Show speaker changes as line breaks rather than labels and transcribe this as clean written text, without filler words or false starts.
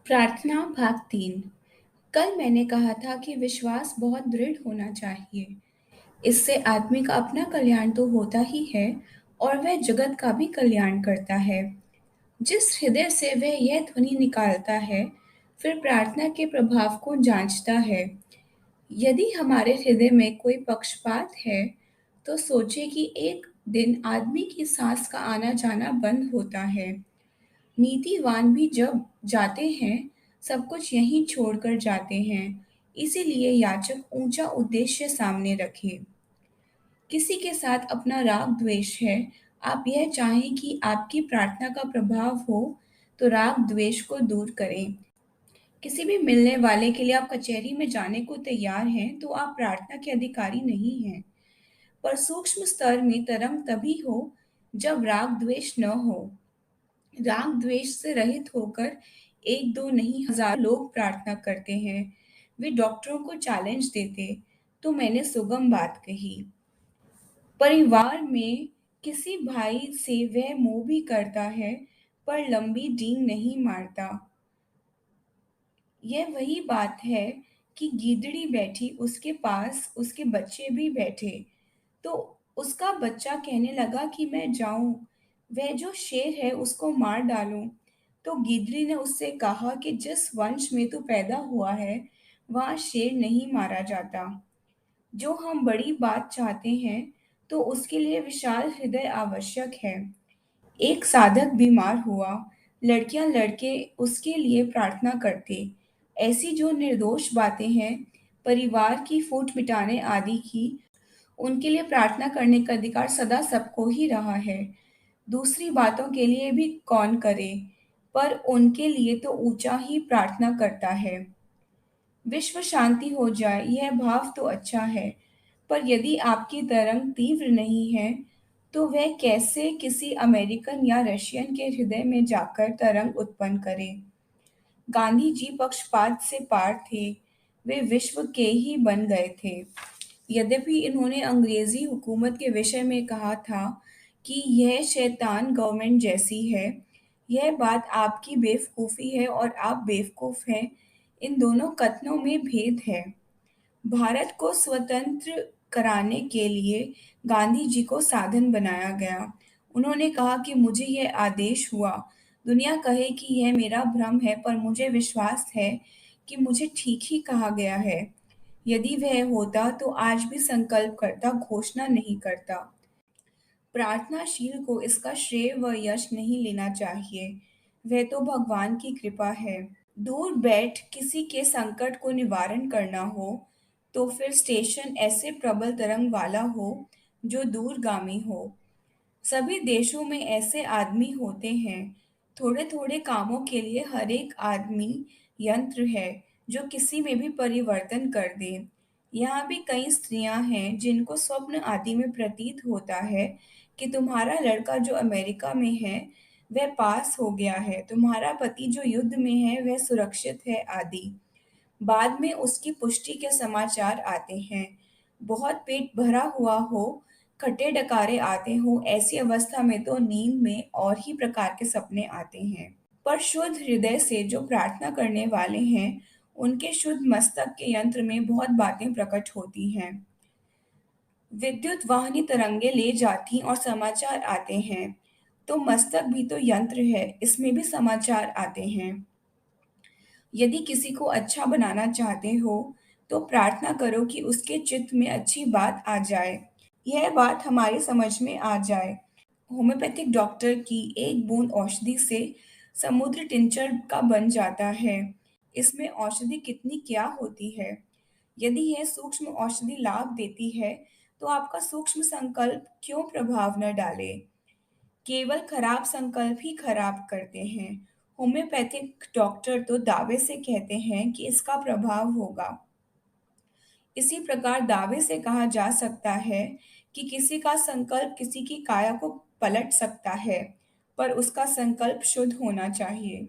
प्रार्थना भाग 3। कल मैंने कहा था कि विश्वास बहुत दृढ़ होना चाहिए। इससे आदमी का अपना कल्याण तो होता ही है और वह जगत का भी कल्याण करता है। जिस हृदय से वह यह ध्वनि निकालता है, फिर प्रार्थना के प्रभाव को जांचता है। यदि हमारे हृदय में कोई पक्षपात है, तो सोचे कि एक दिन आदमी की सांस का आना जाना बंद होता है। नीतिवान भी जब जाते हैं, सब कुछ यहीं छोड़कर जाते हैं। इसीलिए याचक ऊंचा उद्देश्य सामने रखे। किसी के साथ अपना राग द्वेष है, आप यह चाहें कि आपकी प्रार्थना का प्रभाव हो, तो राग द्वेष को दूर करें। किसी भी मिलने वाले के लिए आप कचहरी में जाने को तैयार हैं, तो आप प्रार्थना के अधिकारी नहीं हैं। पर सूक्ष्म स्तर में तरंग तभी हो, जब राग द्वेष न हो। राग द्वेष से रहित होकर एक दो नहीं हजार लोग प्रार्थना करते हैं। वे डॉक्टरों को चैलेंज देते, तो मैंने सुगम बात कही। परिवार में किसी भाई से वह मोह भी करता है, पर लंबी डींग नहीं मारता। यह वही बात है कि गीदड़ी बैठी उसके पास, उसके बच्चे भी बैठे। तो उसका बच्चा कहने लगा कि मैं जाऊं, वह जो शेर है उसको मार डालूं। तो गिदड़ी ने उससे कहा कि जिस वंश में तू पैदा हुआ है, वहां शेर नहीं मारा जाता। जो हम बड़ी बात चाहते हैं, तो उसके लिए विशाल हृदय आवश्यक है। एक साधक बीमार हुआ, लड़कियां लड़के उसके लिए प्रार्थना करते। ऐसी जो निर्दोष बातें हैं, परिवार की फूट मिटाने आदि की, उनके लिए प्रार्थना करने का अधिकार सदा सबको ही रहा है। दूसरी बातों के लिए भी कौन करे, पर उनके लिए तो ऊंचा ही प्रार्थना करता है। विश्व शांति हो जाए, यह भाव तो अच्छा है, पर यदि आपकी तरंग तीव्र नहीं है, तो वह कैसे किसी अमेरिकन या रशियन के हृदय में जाकर तरंग उत्पन्न करे। गांधी जी पक्षपात से पार थे, वे विश्व के ही बन गए थे। यद्यपि इन्होंने अंग्रेजी हुकूमत के विषय में कहा था कि यह शैतान गवर्नमेंट जैसी है, यह बात आपकी बेवकूफ़ी है और आप बेवकूफ़ हैं। इन दोनों कथनों में भेद है। भारत को स्वतंत्र कराने के लिए गांधी जी को साधन बनाया गया। उन्होंने कहा कि मुझे यह आदेश हुआ, दुनिया कहे कि यह मेरा भ्रम है, पर मुझे विश्वास है कि मुझे ठीक ही कहा गया है। यदि वह होता तो आज भी संकल्प करता, घोषणा नहीं करता। प्रार्थनाशील को इसका श्रेय व यश नहीं लेना चाहिए, वह तो भगवान की कृपा है। दूर बैठ किसी के संकट को निवारण करना हो, तो फिर स्टेशन ऐसे प्रबल तरंग वाला हो जो दूरगामी हो। सभी देशों में ऐसे आदमी होते हैं। थोड़े थोड़े कामों के लिए हर एक आदमी यंत्र है, जो किसी में भी परिवर्तन कर दे। यहाँ भी कई स्त्रियां हैं जिनको स्वप्न आदि में प्रतीत होता है कि तुम्हारा लड़का जो अमेरिका में है वह पास हो गया है, तुम्हारा पति जो युद्ध में है वह सुरक्षित है आदि। बाद में उसकी पुष्टि के समाचार आते हैं। बहुत पेट भरा हुआ हो, खट्टे डकारे आते हों, ऐसी अवस्था में तो नींद में और ही प्रकार के सपने आते हैं। पर शुद्ध हृदय से जो प्रार्थना करने वाले हैं, उनके शुद्ध मस्तक के यंत्र में बहुत बातें प्रकट होती हैं। विद्युत वाहिनी तरंगे ले जाती और समाचार आते हैं, तो मस्तक भी तो यंत्र है, इसमें भी समाचार आते हैं। यदि किसी को अच्छा बनाना चाहते हो, तो प्रार्थना करो कि उसके चित्त में अच्छी बात आ जाए, यह बात हमारी समझ में आ जाए। होम्योपैथिक डॉक्टर की एक बूंद औषधि से समुद्र टिंचर का बन जाता है। इसमें औषधि कितनी क्या होती है। यदि यह सूक्ष्म औषधि लाभ देती है, तो आपका सूक्ष्म संकल्प क्यों प्रभाव न डाले। केवल खराब संकल्प ही खराब करते हैं। होम्योपैथिक डॉक्टर तो दावे से कहते हैं कि इसका प्रभाव होगा। इसी प्रकार दावे से कहा जा सकता है कि किसी का संकल्प किसी की काया को पलट सकता है, पर उसका संकल्प शुद्ध होना चाहिए।